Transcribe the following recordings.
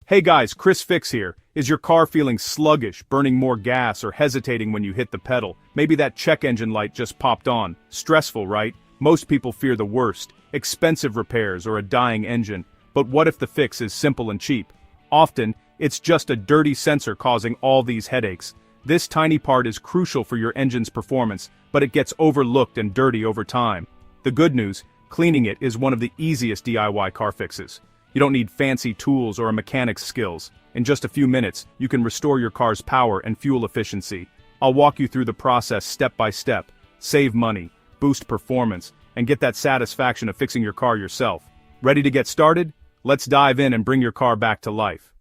Hey guys, Chris Fix here. Is your car feeling sluggish, burning more gas, or hesitating when you hit the pedal? Maybe that check engine light just popped on. Stressful, right? Most people fear the worst, expensive repairs or a dying engine. But what if the fix is simple and cheap? Often, it's just a dirty sensor causing all these headaches. This tiny part is crucial for your engine's performance, but it gets overlooked and dirty over time. The good news, cleaning it is one of the easiest DIY car fixes. You don't need fancy tools or a mechanic's skills. In just a few minutes, you can restore your car's power and fuel efficiency. I'll walk you through the process step by step, save money, boost performance, and get that satisfaction of fixing your car yourself. Ready to get started? Let's dive in and bring your car back to life.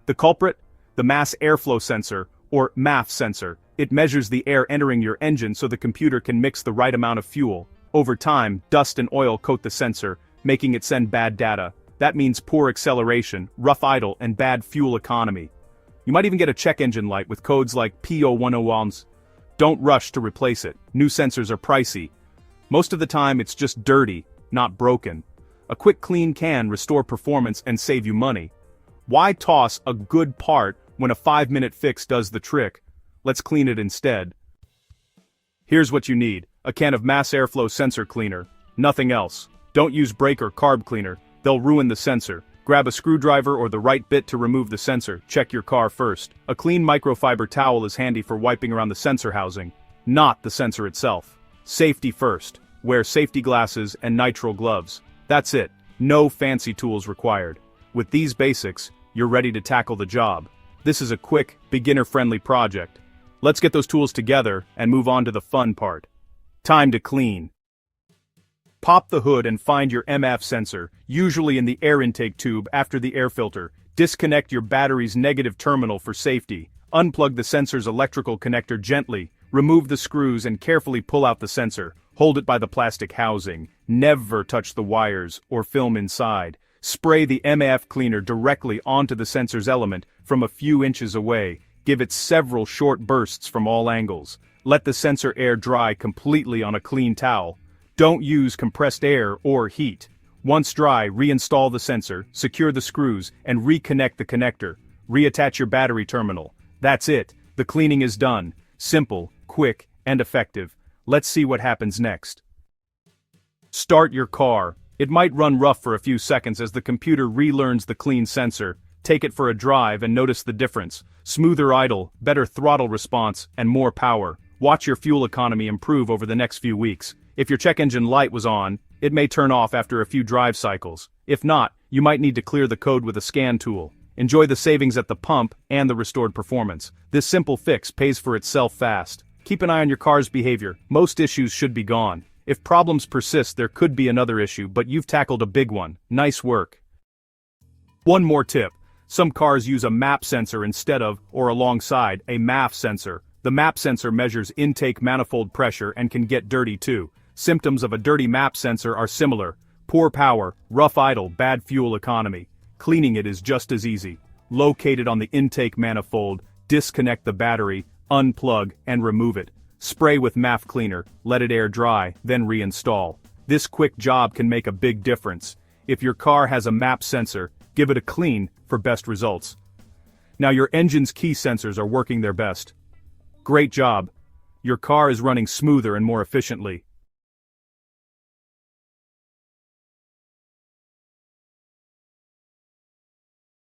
The culprit? The mass airflow sensor, or MAF sensor. It measures the air entering your engine so the computer can mix the right amount of fuel. Over time, dust and oil coat the sensor, making it send bad data. That means poor acceleration, rough idle, and bad fuel economy. You might even get a check engine light with codes like P0101s. Don't rush to replace it. New sensors are pricey. Most of the time it's just dirty, not broken. A quick clean can restore performance and save you money. Why toss a good part when a 5-minute fix does the trick? Let's clean it instead. Here's what you need: a can of mass airflow sensor cleaner. Nothing else. Don't use brake or carb cleaner, they'll ruin the sensor. Grab a screwdriver or the right bit to remove the sensor. Check your car first. A clean microfiber towel is handy for wiping around the sensor housing, not the sensor itself. Safety first. Wear safety glasses and nitrile gloves. That's it. No fancy tools required. With these basics, you're ready to tackle the job. This is a quick, beginner-friendly project. Let's get those tools together and move on to the fun part. Time to clean. Pop the hood and find your MF sensor, usually in the air intake tube after the air filter. Disconnect your battery's negative terminal for safety. Unplug the sensor's electrical connector gently. Remove the screws and carefully pull out the sensor. Hold it by the plastic housing. Never touch the wires or film inside. Spray the MF cleaner directly onto the sensor's element from a few inches away. Give it several short bursts from all angles. Let the sensor air dry completely on a clean towel. Don't use compressed air or heat. Once dry, reinstall the sensor, secure the screws, and reconnect the connector. Reattach your battery terminal. That's it. The cleaning is done. Simple, quick, and effective. Let's see what happens next. Start your car. It might run rough for a few seconds as the computer relearns the clean sensor. Take it for a drive and notice the difference. Smoother idle, better throttle response, and more power. Watch your fuel economy improve over the next few weeks. If your check engine light was on, it may turn off after a few drive cycles. If not, you might need to clear the code with a scan tool. Enjoy the savings at the pump and the restored performance. This simple fix pays for itself fast. Keep an eye on your car's behavior. Most issues should be gone. If problems persist, there could be another issue, but you've tackled a big one. Nice work. One more tip. Some cars use a MAP sensor instead of, or alongside, a MAF sensor. The MAP sensor measures intake manifold pressure and can get dirty too. Symptoms of a dirty MAP sensor are similar: poor power, rough idle, bad fuel economy. Cleaning it is just as easy. Locate it on the intake manifold, disconnect the battery, unplug, and remove it. Spray with MAF cleaner, let it air dry, then reinstall. This quick job can make a big difference. If your car has a MAP sensor, give it a clean for best results. Now your engine's key sensors are working their best. Great job. Your car is running smoother and more efficiently.